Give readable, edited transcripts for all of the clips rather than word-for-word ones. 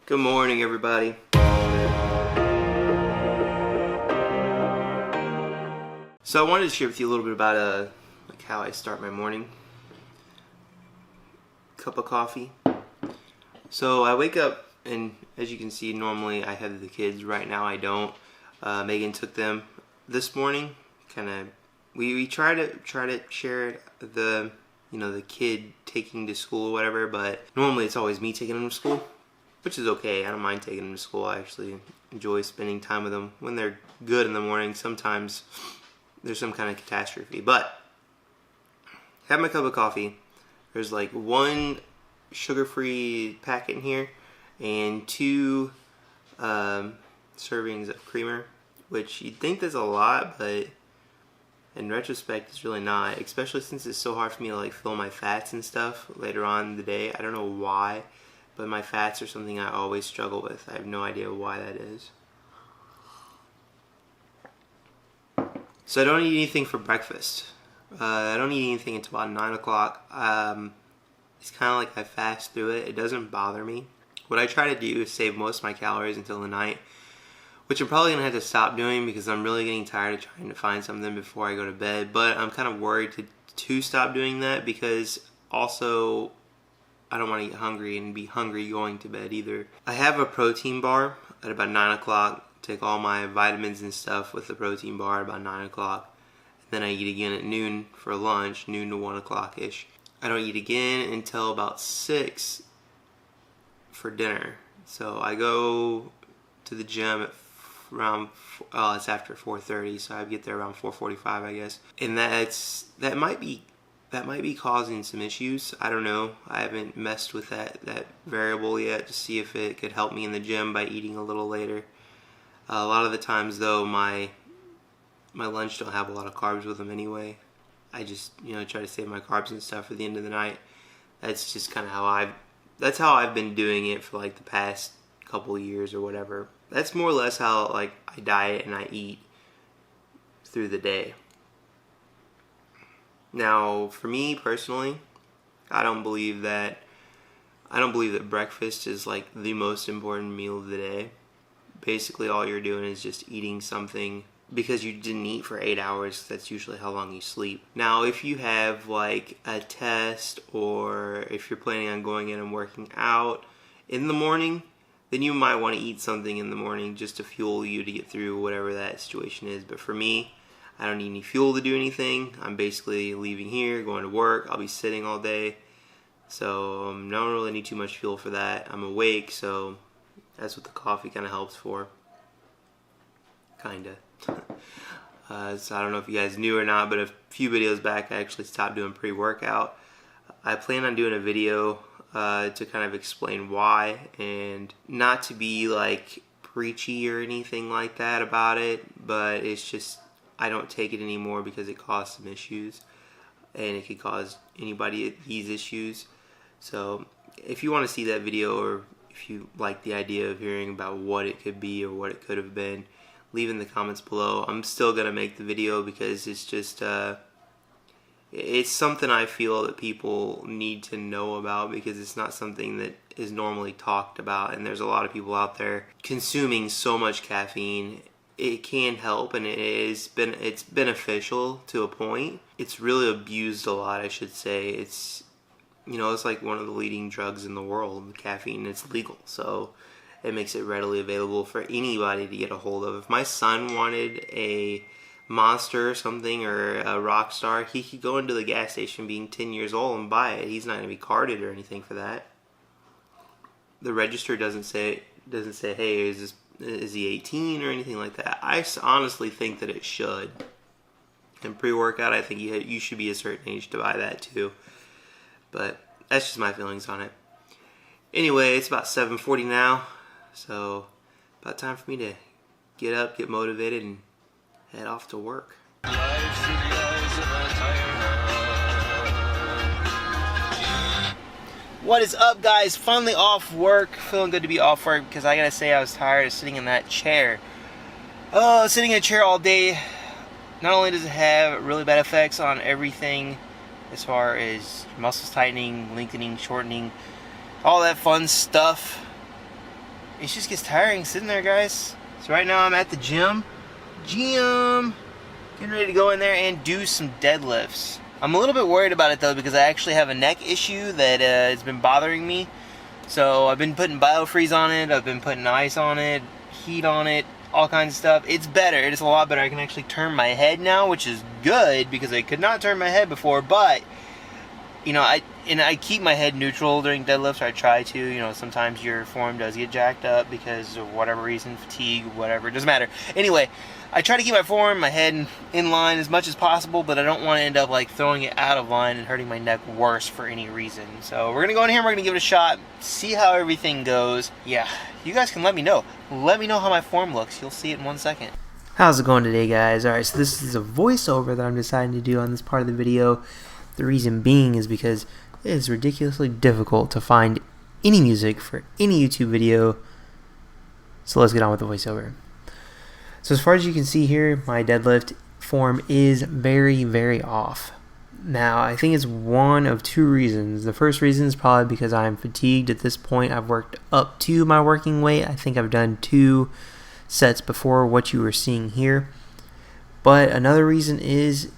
Good morning, everybody. So I wanted to share with you a little bit about like how I start my morning. Cup of coffee. So I wake up, and as you can see, normally I have the kids. Right now I don't. Megan took them this morning. We try to share the kid taking to school or whatever, but normally it's always me taking them to school, which is okay. I don't mind taking them to school. I actually enjoy spending time with them when they're good in the morning. Sometimes there's some kind of catastrophe, but have my cup of coffee. There's like one sugar-free packet in here and two servings of creamer, which you'd think there's a lot, but in retrospect it's really not, especially since it's so hard for me to like fill my fats and stuff later on in the day. I don't know why, but my fats are something I always struggle with. I have no idea why that is. So I don't eat anything for breakfast. I don't eat anything until about 9 o'clock. It's kind of like I fast through it. It doesn't bother me. What I try to do is save most of my calories until the night, which I'm probably going to have to stop doing because I'm really getting tired of trying to find something before I go to bed. But I'm kind of worried to stop doing that because also I don't want to get hungry and be hungry going to bed either. I have a protein bar at about 9 o'clock. Take all my vitamins and stuff with the protein bar at about 9 o'clock. Then I eat again at noon for lunch, noon to 1 o'clock-ish. I don't eat again until about 6 for dinner. So I go to the gym at around, it's after 4:30, so I get there around 4:45, I guess. And that might be causing some issues. I don't know. I haven't messed with that variable yet to see if it could help me in the gym by eating a little later. A lot of the times, though, my lunch don't have a lot of carbs with them anyway. I just try to save my carbs and stuff for the end of the night. That's just kind of how I've been doing it for like the past couple of years or whatever. That's more or less how like I diet and I eat through the day. Now, for me personally, I don't believe that breakfast is like the most important meal of the day. Basically, all you're doing is just eating something because you didn't eat for 8 hours. That's usually how long you sleep. Now, if you have like a test or if you're planning on going in and working out in the morning, then you might want to eat something in the morning just to fuel you to get through whatever that situation is. But for me, I don't need any fuel to do anything. I'm basically leaving here, going to work. I'll be sitting all day. So I don't really need too much fuel for that. I'm awake, so that's what the coffee kind of helps for. Kinda. So I don't know if you guys knew or not, but a few videos back I actually stopped doing pre-workout. I plan on doing a video to kind of explain why, and not to be like preachy or anything like that about it, but it's just I don't take it anymore because it caused some issues and it could cause anybody these issues. So if you want to see that video, or if you like the idea of hearing about what it could be or what it could have been, leave in the comments below. I'm still going to make the video because it's just it's something I feel that people need to know about because it's not something that is normally talked about, and there's a lot of people out there consuming so much caffeine. It can help, and it's beneficial to a point. It's really abused a lot, I should say. It's like one of the leading drugs in the world, caffeine. It's legal, so it makes it readily available for anybody to get a hold of. If my son wanted a Monster or something, or a Rockstar, he could go into the gas station being 10 years old and buy it. He's not going to be carded or anything for that. The register doesn't say, hey, is he 18 or anything like that. I honestly think that it should. And pre-workout, I think you should be a certain age to buy that too. But that's just my feelings on it. Anyway, it's about 7:40 now, so about time for me to get up, get motivated, and head off to work. What is up, guys? Finally off work. Feeling good to be off work because I gotta say I was tired of sitting in that chair. Sitting in a chair all day, not only does it have really bad effects on everything as far as muscles tightening, lengthening, shortening, all that fun stuff, it just gets tiring sitting there, guys. So right now I'm at the gym, getting ready to go in there and do some deadlifts. I'm a little bit worried about it though, because I actually have a neck issue that has been bothering me. So I've been putting biofreeze on it, I've been putting ice on it, heat on it, all kinds of stuff. It's better, it's a lot better. I can actually turn my head now, which is good because I could not turn my head before, but you know, I keep my head neutral during deadlifts, or I try to. You know, sometimes your form does get jacked up because of whatever reason, fatigue, whatever, it doesn't matter. Anyway, I try to keep my form, my head in line as much as possible, but I don't want to end up like throwing it out of line and hurting my neck worse for any reason. So we're gonna go in here, we're gonna give it a shot, see how everything goes. Yeah, you guys can let me know. Let me know how my form looks. You'll see it in 1 second. How's it going today, guys? Alright, so this is a voiceover that I'm deciding to do on this part of the video. The reason being is because it is ridiculously difficult to find any music for any YouTube video. So let's get on with the voiceover. So as far as you can see here, my deadlift form is very, very off. Now, I think it's one of two reasons. The first reason is probably because I'm fatigued at this point. I've worked up to my working weight. I think I've done 2 sets before what you were seeing here. But another reason is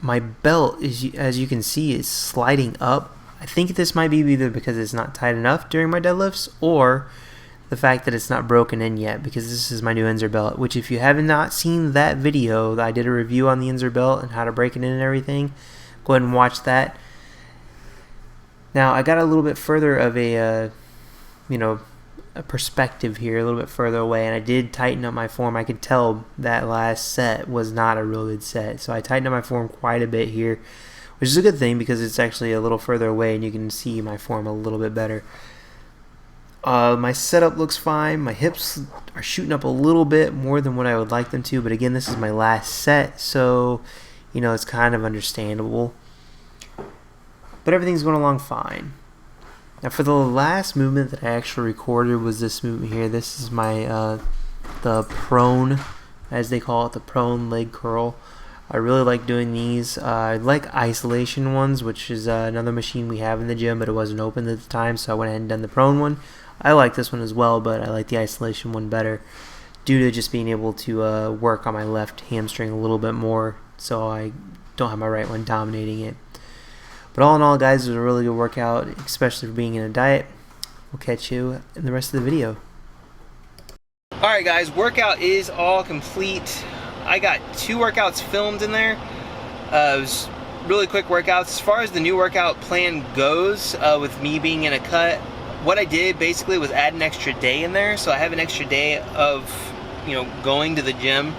my belt, as you can see, is sliding up. I think this might be either because it's not tight enough during my deadlifts, or the fact that it's not broken in yet, because this is my new Inzer belt, which if you have not seen that video, I did a review on the Inzer belt and how to break it in and everything. Go ahead and watch that. Now, I got a little bit further of a perspective here, a little bit further away, and I did tighten up my form. I could tell that last set was not a real good set, so I tightened up my form quite a bit here, which is a good thing because it's actually a little further away and you can see my form a little bit better. My setup looks fine. My hips are shooting up a little bit more than what I would like them to, but again, this is my last set, so you know, it's kind of understandable. But everything's going along fine. Now, for the last movement that I actually recorded was this movement here. This is my the prone, as they call it, the prone leg curl. I really like doing these. I like isolation ones, which is another machine we have in the gym, but it wasn't open at the time, so I went ahead and done the prone one. I like this one as well, but I like the isolation one better due to just being able to work on my left hamstring a little bit more, so I don't have my right one dominating it. But all in all, guys, it was a really good workout, especially for being in a diet. We'll catch you in the rest of the video. Alright guys, workout is all complete. I got 2 workouts filmed in there. It was really quick workouts. As far as the new workout plan goes, with me being in a cut, what I did basically was add an extra day in there. So I have an extra day of, you know, going to the gym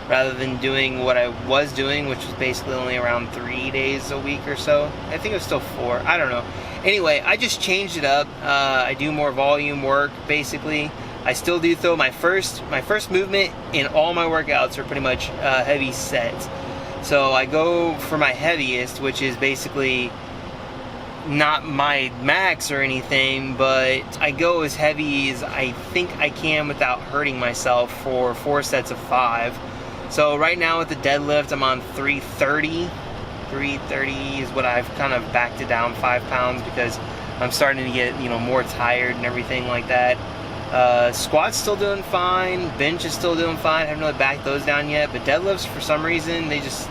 rather than doing what I was doing, which was basically only around 3 days a week or so. I think it was still 4, I don't know. Anyway, I just changed it up. I do more volume work, basically. I still do throw my first movement in all my workouts are pretty much heavy sets. So I go for my heaviest, which is basically not my max or anything, but I go as heavy as I think I can without hurting myself for 4 sets of 5. So right now with the deadlift, I'm on 330. 330 is what I've kind of backed it down 5 pounds because I'm starting to get, you know, more tired and everything like that. Squat's still doing fine, bench is still doing fine. I haven't really backed those down yet, but deadlifts for some reason they just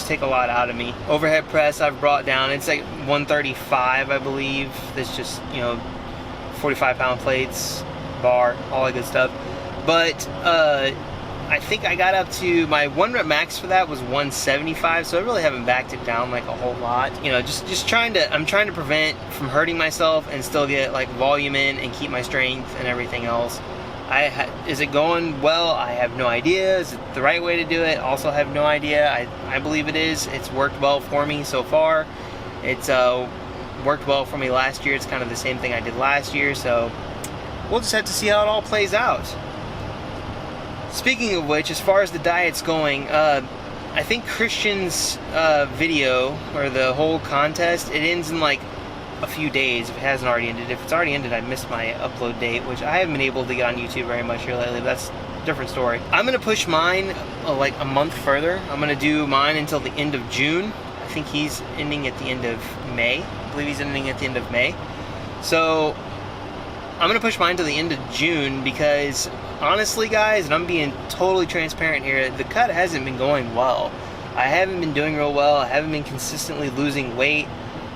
take a lot out of me. Overhead press I've brought down, it's like 135 I believe. That's just, you know, 45-pound plates, bar, all that good stuff. But I think I got up to my 1 rep max for that was 175, so I really haven't backed it down like a whole lot. You know, just trying to prevent from hurting myself and still get like volume in and keep my strength and everything else. Is it going well? I have no idea. Is it the right way to do it? Also have no idea. I believe it is. It's worked well for me so far. It's worked well for me last year. It's kind of the same thing I did last year, so we'll just have to see how it all plays out. Speaking of which, as far as the diet's going, I think Christian's video, or the whole contest, it ends in like a few days if it hasn't already ended. If it's already ended, I missed my upload date, which I haven't been able to get on YouTube very much here lately, but that's a different story. I'm going to push mine like a month further. I'm going to do mine until the end of June. I think he's ending at the end of May. I believe he's ending at the end of May. So I'm gonna push mine to the end of June because honestly, guys, and I'm being totally transparent here, the cut hasn't been going well. I haven't been doing real well. I haven't been consistently losing weight.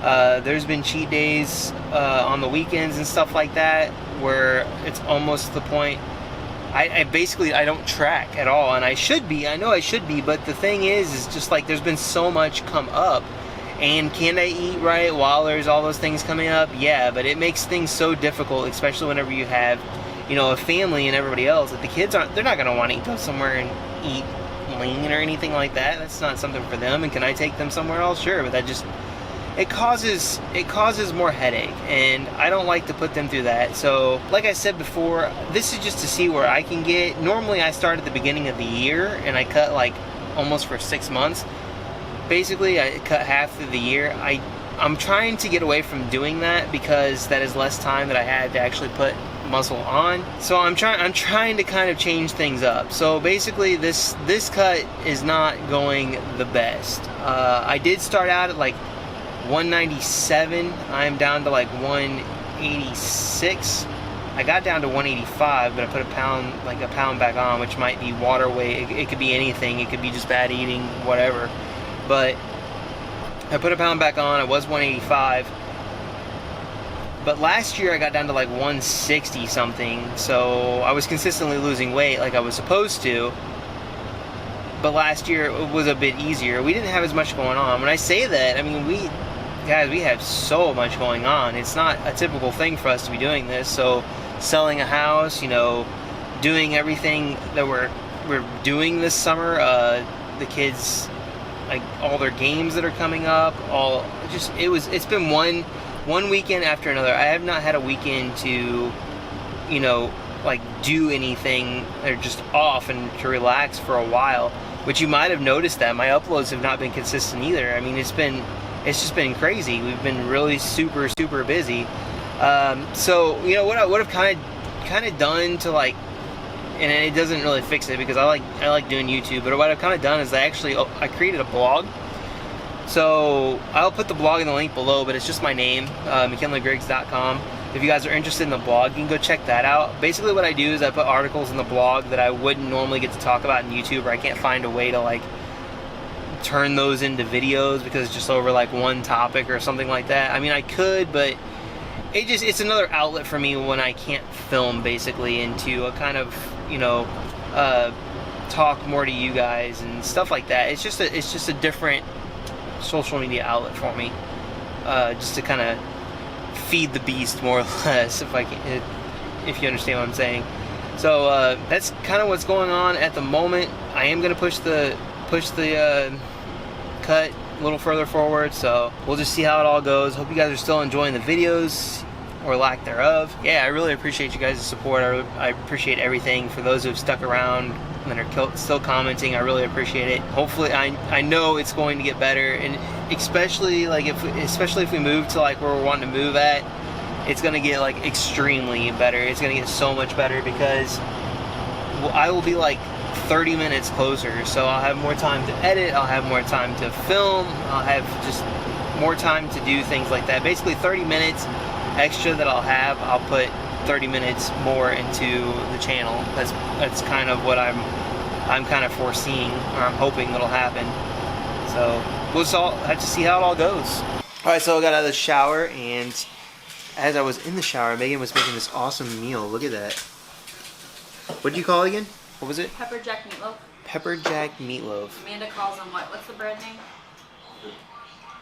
There's been cheat days on the weekends and stuff like that where it's almost to the point I basically don't track at all, and I should be. I know I should be, but the thing is just like there's been so much come up. And can I eat right while there's all those things coming up? Yeah, but it makes things so difficult, especially whenever you have, you know, a family and everybody else. That the kids they're not gonna want to go somewhere and eat lean or anything like that. That's not something for them. And can I take them somewhere else? Sure, but that just it causes more headache, and I don't like to put them through that. So, like I said before, this is just to see where I can get. Normally, I start at the beginning of the year and I cut like almost for 6 months. Basically, I cut half through the year. I'm trying to get away from doing that because that is less time that I had to actually put muscle on. So I'm trying to kind of change things up. So basically, this cut is not going the best. I did start out at like 197. I'm down to like 186. I got down to 185, but I put a pound back on, which might be water weight. It could be anything. It could be just bad eating, whatever. But I put a pound back on. I was 185. But last year I got down to like 160 something. So I was consistently losing weight like I was supposed to. But last year it was a bit easier. We didn't have as much going on. When I say that, I mean, we have so much going on. It's not a typical thing for us to be doing this. So selling a house, you know, doing everything that we're doing this summer. The kids, like all their games that are coming up, it's been one weekend after another. I have not had a weekend to, you know, like do anything or just off and to relax for a while, which you might have noticed that my uploads have not been consistent either. I mean, it's just been crazy. We've been really super busy. So, you know, what I would have kind of done to like, and it doesn't really fix it because I like doing YouTube, but what I've kind of done is I created a blog. So I'll put the blog in the link below, but it's just my name, McKinleyGriggs.com. If you guys are interested in the blog, you can go check that out. Basically what I do is I put articles in the blog that I wouldn't normally get to talk about in YouTube, or I can't find a way to like turn those into videos because it's just over like one topic or something like that. I mean, I could, but it's another outlet for me when I can't film, basically, into a kind of, you know, talk more to you guys and stuff like that. It's just a different social media outlet for me, just to kind of feed the beast, more or less, if you understand what I'm saying. So that's kind of what's going on at the moment. I am going to push the cut a little further forward, so we'll just see how it all goes. Hope you guys are still enjoying the videos, or lack thereuf. Yeah, I really appreciate you guys' support. I appreciate everything. For those who have stuck around and are still commenting, I really appreciate it. Hopefully, I know it's going to get better, and especially if we move to like where we're wanting to move at, it's gonna get like extremely better. It's gonna get so much better because I will be like 30 minutes closer, so I'll have more time to edit, I'll have more time to film, I'll have just more time to do things like that. Basically 30 minutes extra that I'll put 30 minutes more into the channel. That's kind of what I'm kind of foreseeing, or I'm hoping that'll happen. So we'll just all have to see how it all goes. Alright, so I got out of the shower, and as I was in the shower, Megan was making this awesome meal. Look at that. What did you call it again? What was it? Pepper jack meatloaf. Pepper jack meatloaf. Amanda calls them what? What's the bread name?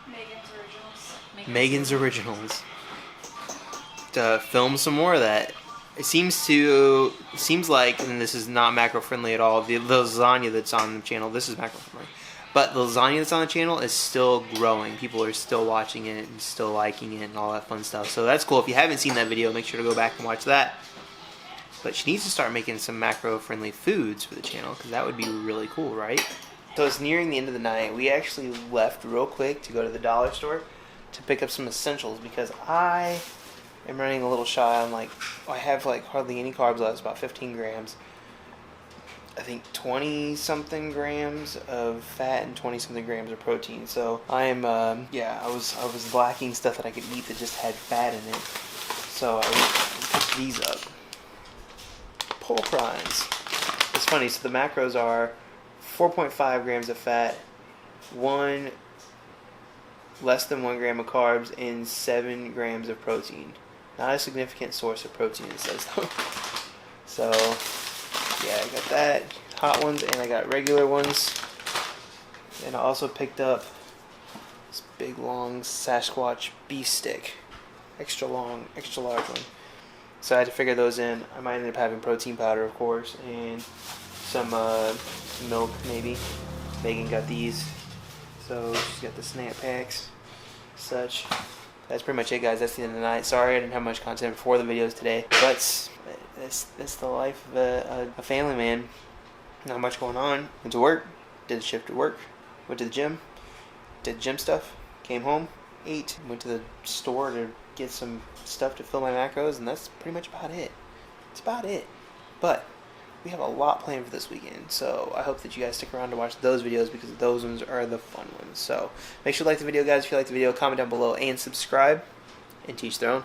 Megan's Originals. Megan's Originals. To film some more of that. It seems like, and this is not macro friendly at all, the lasagna that's on the channel, this is macro friendly, but the lasagna that's on the channel is still growing. People are still watching it and still liking it and all that fun stuff. So that's cool. If you haven't seen that video, make sure to go back and watch that. But she needs to start making some macro-friendly foods for the channel, because that would be really cool, right? So it's nearing the end of the night. We actually left real quick to go to the dollar store to pick up some essentials, because I am running a little shy. I have like hardly any carbs left. It's about 15 grams. I think 20-something grams of fat and 20-something grams of protein. So I am, I was lacking stuff that I could eat that just had fat in it. So I picked these up. Pork rinds. It's funny, so the macros are 4.5 grams of fat, less than 1 gram of carbs, and 7 grams of protein. Not a significant source of protein, it says though. So, yeah, I got that. Hot ones, and I got regular ones. And I also picked up this big long Sasquatch beef stick. Extra long, extra large one. So I had to figure those in. I might end up having protein powder, of course, and some milk, maybe. Megan got these. So she's got the snack packs, such. That's pretty much it, guys. That's the end of the night. Sorry I didn't have much content before the videos today, but that's the life of a family man. Not much going on. Went to work, did a shift at work, went to the gym, did gym stuff, came home, ate, went to the store to get some stuff to fill my macros, and that's pretty much about it. It's about it. But we have a lot planned for this weekend, so I hope that you guys stick around to watch those videos because those ones are the fun ones. So make sure you like the video, guys. If you like the video, comment down below and subscribe, and teach their own.